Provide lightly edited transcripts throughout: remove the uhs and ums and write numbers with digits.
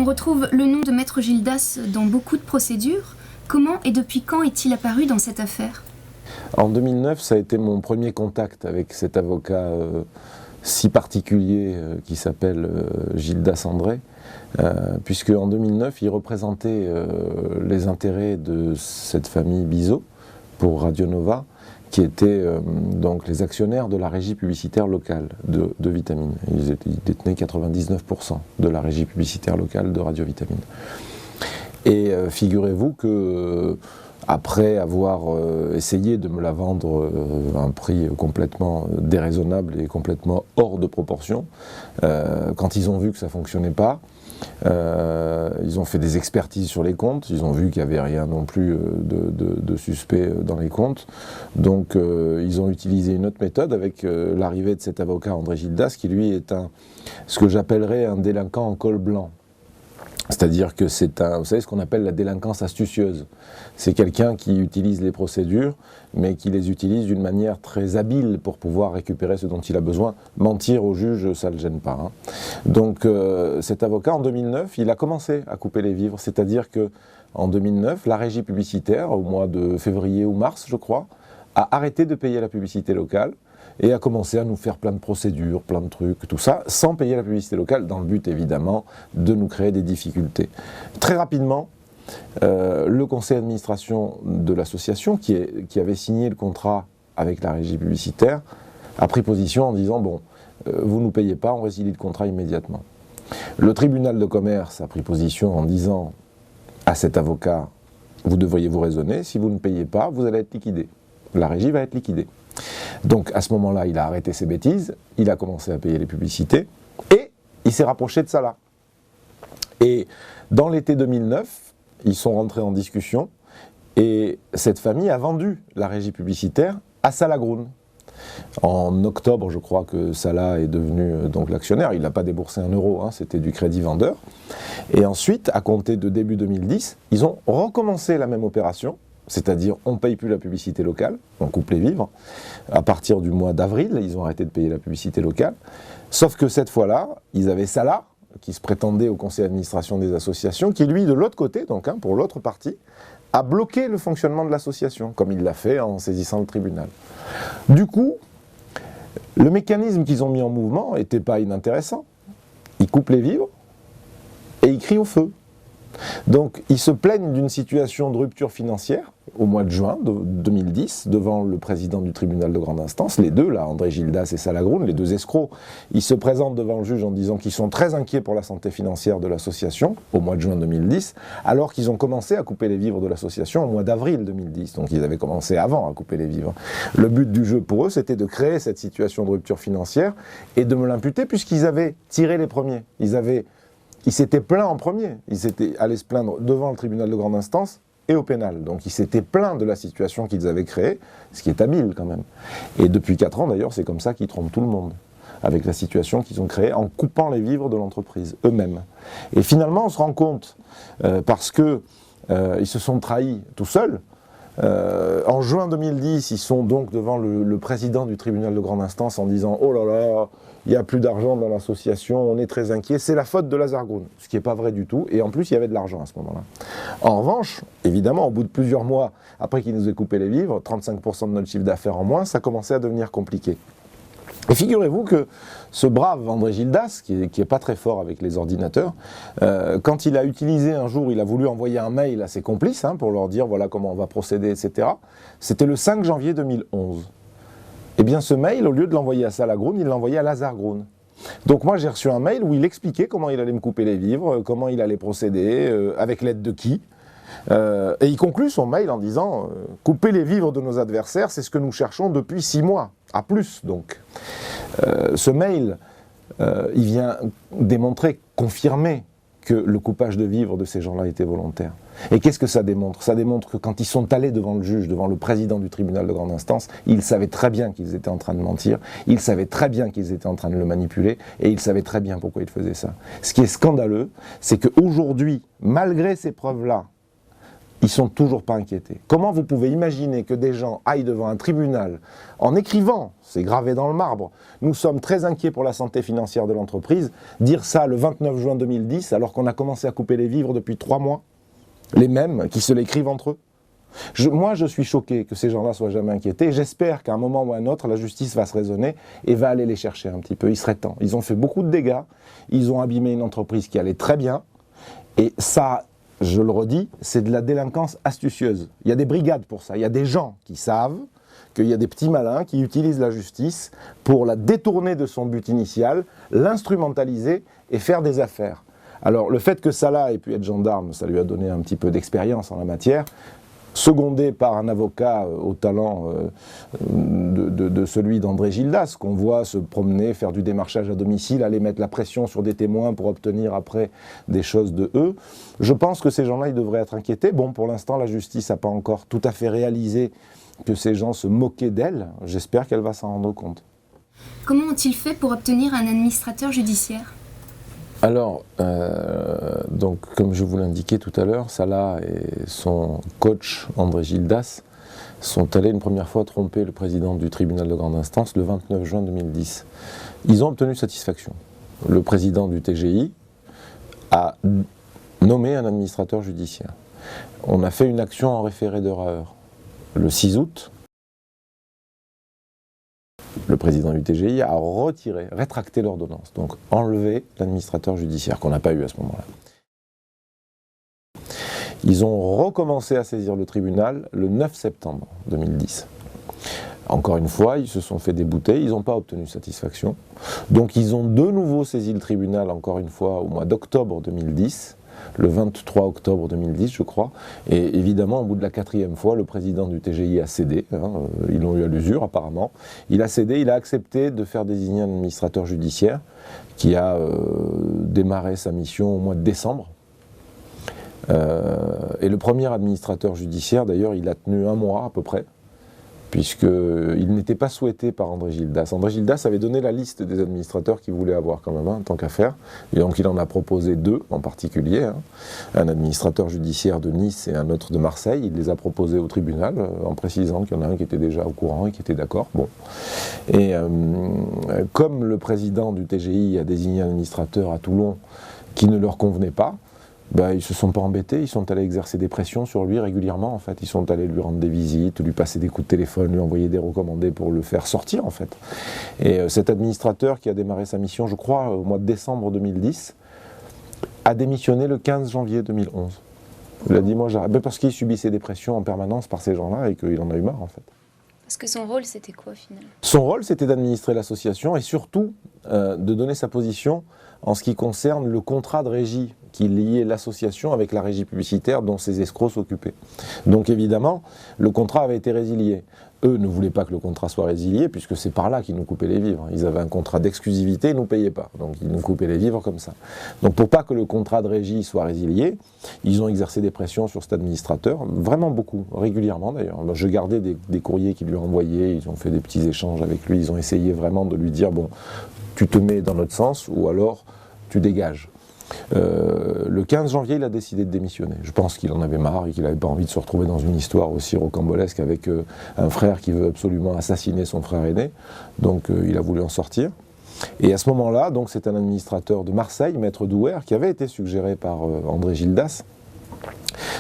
On retrouve le nom de Maître Gildas dans beaucoup de procédures. Comment et depuis quand est-il apparu dans cette affaire? En 2009, ça a été mon premier contact avec cet avocat si particulier qui s'appelle Gildas André, puisque en 2009, il représentait les intérêts de cette famille Bizot pour Radio Nova, qui étaient donc les actionnaires de la régie publicitaire locale de Vitamine. Ils détenaient 99% de la régie publicitaire locale de Radio Vitamine. Et figurez-vous que après avoir essayé de me la vendre à un prix complètement déraisonnable et complètement hors de proportion, quand ils ont vu que ça ne fonctionnait pas, ils ont fait des expertises sur les comptes, ils ont vu qu'il n'y avait rien non plus de suspect dans les comptes, donc ils ont utilisé une autre méthode avec l'arrivée de cet avocat André Gildas, qui lui est ce que j'appellerais un délinquant en col blanc. C'est-à-dire que c'est vous savez ce qu'on appelle la délinquance astucieuse. C'est quelqu'un qui utilise les procédures, mais qui les utilise d'une manière très habile pour pouvoir récupérer ce dont il a besoin. Mentir au juge, ça ne le gêne pas. Hein. Donc cet avocat, en 2009, il a commencé à couper les vivres. C'est-à-dire qu'en 2009, la régie publicitaire, au mois de février ou mars, je crois, a arrêté de payer la publicité locale et a commencé à nous faire plein de procédures, plein de trucs, tout ça, sans payer la publicité locale, dans le but évidemment de nous créer des difficultés. Très rapidement, le conseil d'administration de l'association, qui avait signé le contrat avec la régie publicitaire, a pris position en disant « bon, vous ne nous payez pas, on résilie le contrat immédiatement ». Le tribunal de commerce a pris position en disant à cet avocat « vous devriez vous raisonner, si vous ne payez pas, vous allez être liquidé, la régie va être liquidée ». Donc à ce moment-là, il a arrêté ses bêtises, il a commencé à payer les publicités et il s'est rapproché de Salah. Et dans l'été 2009, ils sont rentrés en discussion et cette famille a vendu la régie publicitaire à Salah Groen. En octobre, je crois que Salah est devenu donc l'actionnaire, il n'a pas déboursé un euro, hein, c'était du crédit vendeur. Et ensuite, à compter de début 2010, ils ont recommencé la même opération. C'est-à-dire, on ne paye plus la publicité locale, on coupe les vivres. À partir du mois d'avril, ils ont arrêté de payer la publicité locale. Sauf que cette fois-là, ils avaient Salah, qui se prétendait au conseil d'administration des associations, qui lui, de l'autre côté, donc pour l'autre partie, a bloqué le fonctionnement de l'association, comme il l'a fait en saisissant le tribunal. Du coup, le mécanisme qu'ils ont mis en mouvement n'était pas inintéressant. Ils coupent les vivres et ils crient au feu. Donc ils se plaignent d'une situation de rupture financière au mois de juin 2010 devant le président du tribunal de grande instance, les deux là, André Gildas et Salah Groen, les deux escrocs, ils se présentent devant le juge en disant qu'ils sont très inquiets pour la santé financière de l'association au mois de juin 2010, alors qu'ils ont commencé à couper les vivres de l'association au mois d'avril 2010, donc ils avaient commencé avant à couper les vivres. Le but du jeu pour eux, c'était de créer cette situation de rupture financière et de me l'imputer puisqu'ils avaient tiré les premiers, ils s'étaient plaints en premier, ils s'étaient allés se plaindre devant le tribunal de grande instance et au pénal. Donc ils s'étaient plaints de la situation qu'ils avaient créée, ce qui est habile quand même. Et depuis 4 ans d'ailleurs, c'est comme ça qu'ils trompent tout le monde, avec la situation qu'ils ont créée en coupant les vivres de l'entreprise, eux-mêmes. Et finalement, on se rend compte, parce qu'ils se sont trahis tout seuls. En juin 2010, ils sont donc devant le président du tribunal de grande instance en disant « Oh là là, il n'y a plus d'argent dans l'association, on est très inquiet, c'est la faute de Lazare Groen », ce qui n'est pas vrai du tout, et en plus il y avait de l'argent à ce moment-là. En revanche, évidemment, au bout de plusieurs mois, après qu'ils nous aient coupé les vivres, 35% de notre chiffre d'affaires en moins, ça commençait à devenir compliqué. Et figurez-vous que ce brave André Gildas, qui est pas très fort avec les ordinateurs, quand il a utilisé un jour, il a voulu envoyer un mail à ses complices pour leur dire voilà comment on va procéder, etc. C'était le 5 janvier 2011. Eh bien ce mail, au lieu de l'envoyer à Salah Groen, il l'a envoyé à Lazare Groen. Donc moi j'ai reçu un mail où il expliquait comment il allait me couper les vivres, comment il allait procéder, avec l'aide de qui. Et il conclut son mail en disant « Couper les vivres de nos adversaires, c'est ce que nous cherchons depuis 6 mois, à plus donc ». Ce mail, il vient démontrer, confirmer que le coupage de vivres de ces gens-là était volontaire. Et qu'est-ce que ça démontre? Ça démontre que quand ils sont allés devant le juge, devant le président du tribunal de grande instance, ils savaient très bien qu'ils étaient en train de mentir, ils savaient très bien qu'ils étaient en train de le manipuler, et ils savaient très bien pourquoi ils faisaient ça. Ce qui est scandaleux, c'est qu'aujourd'hui, malgré ces preuves-là, ils sont toujours pas inquiétés. Comment vous pouvez imaginer que des gens aillent devant un tribunal en écrivant, c'est gravé dans le marbre, nous sommes très inquiets pour la santé financière de l'entreprise, dire ça le 29 juin 2010 alors qu'on a commencé à couper les vivres depuis 3 mois, les mêmes qui se l'écrivent entre eux. Moi, je suis choqué que ces gens-là soient jamais inquiétés. J'espère qu'à un moment ou à un autre, la justice va se raisonner et va aller les chercher un petit peu. Il serait temps. Ils ont fait beaucoup de dégâts. Ils ont abîmé une entreprise qui allait très bien. Et ça, je le redis, c'est de la délinquance astucieuse. Il y a des brigades pour ça. Il y a des gens qui savent qu'il y a des petits malins qui utilisent la justice pour la détourner de son but initial, l'instrumentaliser et faire des affaires. Alors, le fait que Salah ait pu être gendarme, ça lui a donné un petit peu d'expérience en la matière, secondé par un avocat au talent de celui d'André Gildas, qu'on voit se promener, faire du démarchage à domicile, aller mettre la pression sur des témoins pour obtenir après des choses de eux. Je pense que ces gens-là, ils devraient être inquiétés. Bon, pour l'instant, la justice n'a pas encore tout à fait réalisé que ces gens se moquaient d'elle. J'espère qu'elle va s'en rendre compte. Comment ont-ils fait pour obtenir un administrateur judiciaire ? Alors, donc, comme je vous l'indiquais tout à l'heure, Salah et son coach André Gildas sont allés une première fois tromper le président du tribunal de grande instance le 29 juin 2010. Ils ont obtenu satisfaction. Le président du TGI a nommé un administrateur judiciaire. On a fait une action en référé d'erreur le 6 août. Le président du TGI a rétracté l'ordonnance, donc enlevé l'administrateur judiciaire qu'on n'a pas eu à ce moment-là. Ils ont recommencé à saisir le tribunal le 9 septembre 2010. Encore une fois, ils se sont fait débouter, ils n'ont pas obtenu satisfaction. Donc ils ont de nouveau saisi le tribunal, encore une fois, au mois d'octobre 2010, le 23 octobre 2010, je crois. Et évidemment, au bout de la 4e fois, le président du TGI a cédé. Ils l'ont eu à l'usure, apparemment. Il a cédé, il a accepté de faire désigner un administrateur judiciaire qui a démarré sa mission au mois de décembre. Et le premier administrateur judiciaire, d'ailleurs, il a tenu 1 mois à peu près, puisqu'il n'était pas souhaité par André Gildas. André Gildas avait donné la liste des administrateurs qu'il voulait avoir quand même, tant qu'à faire. Et donc il en a proposé 2 en particulier, un administrateur judiciaire de Nice et un autre de Marseille. Il les a proposés au tribunal, en précisant qu'il y en a un qui était déjà au courant et qui était d'accord. Bon. Et comme le président du TGI a désigné un administrateur à Toulon qui ne leur convenait pas, ils ne se sont pas embêtés, ils sont allés exercer des pressions sur lui régulièrement en fait. Ils sont allés lui rendre des visites, lui passer des coups de téléphone, lui envoyer des recommandés pour le faire sortir en fait. Et cet administrateur qui a démarré sa mission, je crois, au mois de décembre 2010, a démissionné le 15 janvier 2011. Il a dit moi j'arrête, parce qu'il subissait des pressions en permanence par ces gens-là et qu'il en a eu marre en fait. Parce que son rôle c'était quoi finalement ? Son rôle c'était d'administrer l'association et surtout de donner sa position en ce qui concerne le contrat de régie qui liait l'association avec la régie publicitaire dont ces escrocs s'occupaient. Donc évidemment, le contrat avait été résilié. Eux ne voulaient pas que le contrat soit résilié, puisque c'est par là qu'ils nous coupaient les vivres. Ils avaient un contrat d'exclusivité, ils ne nous payaient pas. Donc ils nous coupaient les vivres comme ça. Donc pour pas que le contrat de régie soit résilié, ils ont exercé des pressions sur cet administrateur, vraiment beaucoup, régulièrement d'ailleurs. Je gardais des courriers qu'ils lui ont envoyés, ils ont fait des petits échanges avec lui, ils ont essayé vraiment de lui dire, bon, tu te mets dans notre sens, ou alors tu dégages. Le 15 janvier, il a décidé de démissionner. Je pense qu'il en avait marre et qu'il n'avait pas envie de se retrouver dans une histoire aussi rocambolesque avec un frère qui veut absolument assassiner son frère aîné. Donc il a voulu en sortir. Et à ce moment-là, donc c'est un administrateur de Marseille, Maître Douer, qui avait été suggéré par André Gildas.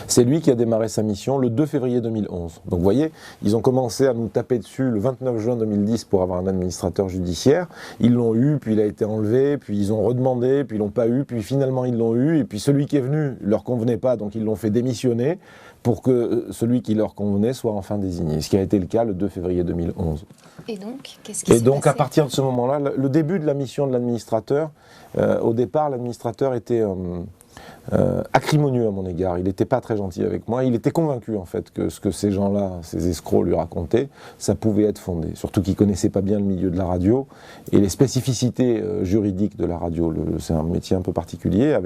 C'est lui qui a démarré sa mission le 2 février 2011. Donc vous voyez, ils ont commencé à nous taper dessus le 29 juin 2010 pour avoir un administrateur judiciaire. Ils l'ont eu, puis il a été enlevé, puis ils ont redemandé, puis ils l'ont pas eu, puis finalement ils l'ont eu, et puis celui qui est venu leur convenait pas, donc ils l'ont fait démissionner pour que celui qui leur convenait soit enfin désigné. Ce qui a été le cas le 2 février 2011. Et donc, qu'est-ce qui s'est passé ? À partir de ce moment-là, le début de la mission de l'administrateur, au départ, l'administrateur était acrimonieux à mon égard. Il n'était pas très gentil avec moi. Il était convaincu en fait que ce que ces gens-là, ces escrocs lui racontaient, ça pouvait être fondé. Surtout qu'il ne connaissait pas bien le milieu de la radio et les spécificités juridiques de la radio. C'est un métier un peu particulier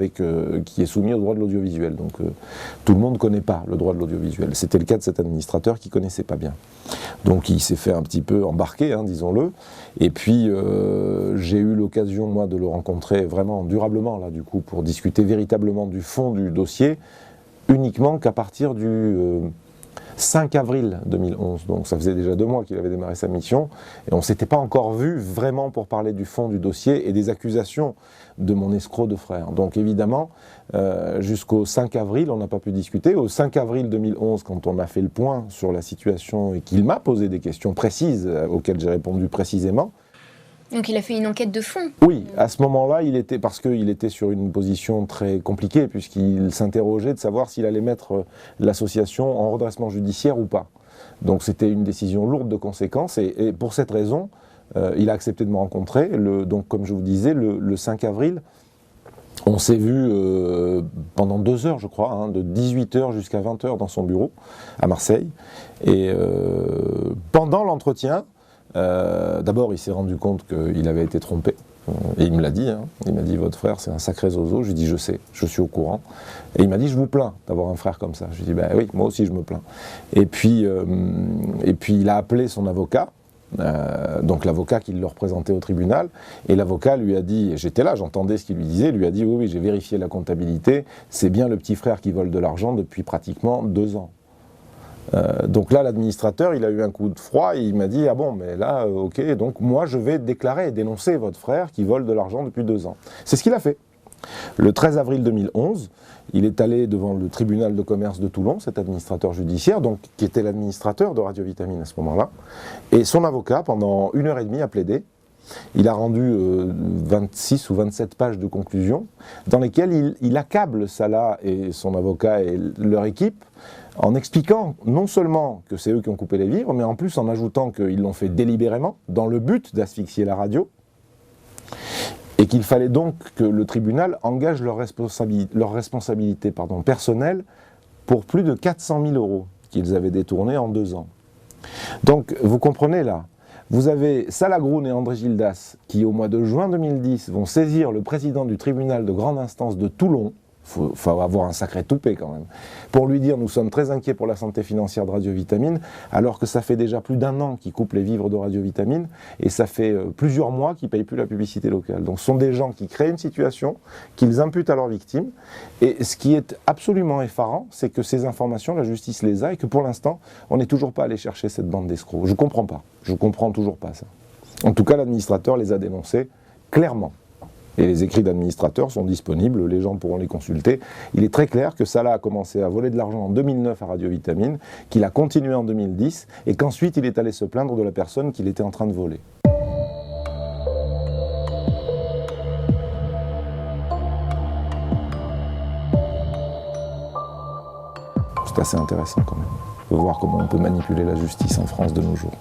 qui est soumis au droit de l'audiovisuel. Donc tout le monde ne connaît pas le droit de l'audiovisuel. C'était le cas de cet administrateur qui ne connaissait pas bien. Donc il s'est fait un petit peu embarquer, disons-le. Et puis j'ai eu l'occasion moi de le rencontrer vraiment durablement là du coup pour discuter véritablement du fond du dossier, uniquement qu'à partir du 5 avril 2011. Donc ça faisait déjà 2 mois qu'il avait démarré sa mission, et on ne s'était pas encore vu vraiment pour parler du fond du dossier et des accusations de mon escroc de frère. Donc évidemment, jusqu'au 5 avril, on n'a pas pu discuter. Au 5 avril 2011, quand on a fait le point sur la situation et qu'il m'a posé des questions précises auxquelles j'ai répondu précisément. Donc il a fait une enquête de fond. Oui, à ce moment-là, parce qu'il était sur une position très compliquée, puisqu'il s'interrogeait de savoir s'il allait mettre l'association en redressement judiciaire ou pas. Donc c'était une décision lourde de conséquences, et pour cette raison, il a accepté de me rencontrer. Donc comme je vous disais, le 5 avril, on s'est vu pendant 2 heures, je crois, de 18h jusqu'à 20h dans son bureau à Marseille. Et pendant l'entretien, d'abord, il s'est rendu compte qu'il avait été trompé. Et il me l'a dit, il m'a dit, votre frère c'est un sacré zozo. Je lui ai dit, je sais, je suis au courant. Et il m'a dit, je vous plains d'avoir un frère comme ça. Je lui ai dit, ben oui, moi aussi je me plains. Et puis il a appelé son avocat, donc l'avocat qui le représentait au tribunal, et l'avocat lui a dit, j'étais là, j'entendais ce qu'il lui disait, lui a dit, oui, j'ai vérifié la comptabilité, c'est bien le petit frère qui vole de l'argent depuis pratiquement 2 ans. Donc là, l'administrateur, il a eu un coup de froid et il m'a dit « Ah bon, mais là, ok, donc moi je vais déclarer et dénoncer votre frère qui vole de l'argent depuis 2 ans. » C'est ce qu'il a fait. Le 13 avril 2011, il est allé devant le tribunal de commerce de Toulon, cet administrateur judiciaire, donc, qui était l'administrateur de Radio Vitamine à ce moment-là, et son avocat, pendant 1h30, a plaidé. Il a rendu 26 ou 27 pages de conclusion, dans lesquelles il accable Salah et son avocat et leur équipe, en expliquant non seulement que c'est eux qui ont coupé les vivres, mais en plus en ajoutant qu'ils l'ont fait délibérément, dans le but d'asphyxier la radio, et qu'il fallait donc que le tribunal engage leur responsabilité personnelle pour plus de 400 000 € qu'ils avaient détournés en 2 ans. Donc, vous comprenez là, vous avez Salah Groen et André Gildas qui, au mois de juin 2010, vont saisir le président du tribunal de grande instance de Toulon. Faut avoir un sacré toupet quand même, pour lui dire nous sommes très inquiets pour la santé financière de Radio Vitamine, alors que ça fait déjà plus d'1 an qu'ils coupent les vivres de Radio Vitamine, et ça fait plusieurs mois qu'ils ne payent plus la publicité locale. Donc ce sont des gens qui créent une situation, qu'ils imputent à leurs victimes, et ce qui est absolument effarant, c'est que ces informations, la justice les a, et que pour l'instant, on n'est toujours pas allé chercher cette bande d'escrocs. Je ne comprends pas, je ne comprends toujours pas ça. En tout cas, l'administrateur les a dénoncés clairement. Et les écrits d'administrateurs sont disponibles, les gens pourront les consulter. Il est très clair que Salah a commencé à voler de l'argent en 2009 à Radio Vitamine, qu'il a continué en 2010, et qu'ensuite il est allé se plaindre de la personne qu'il était en train de voler. C'est assez intéressant quand même, de voir comment on peut manipuler la justice en France de nos jours.